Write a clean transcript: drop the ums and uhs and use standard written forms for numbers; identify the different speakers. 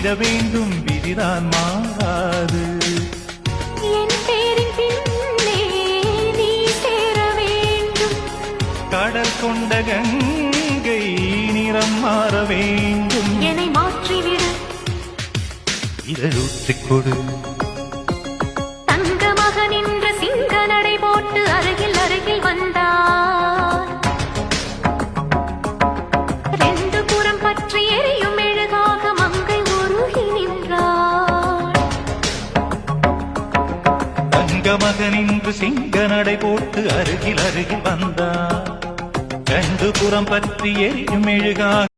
Speaker 1: மாற்றிட வேண்டும், விதிதான் மாறாது.
Speaker 2: என் பேரின் பின்னே நீ சேர வேண்டும்.
Speaker 1: கடல் கொண்ட கங்கை நிறம் மாற வேண்டும்.
Speaker 2: என்னை மாற்றிவிடு,
Speaker 1: இதழூற்றிக் கொடு.
Speaker 2: தங்கமாக நின்ற சிங்க நடை போட்டு அருகில் அருகில் வந்தார். ரெண்டு புறம் பற்றி எரியும் மெழுகாக மங்கை உருகி நின்றார்.
Speaker 1: தங்கமாக நின்று சிங்க நடை போட்டு அருகில் அருகில் வந்தார். ரெண்டு புறம் பற்றி எரியும் மெழுகாக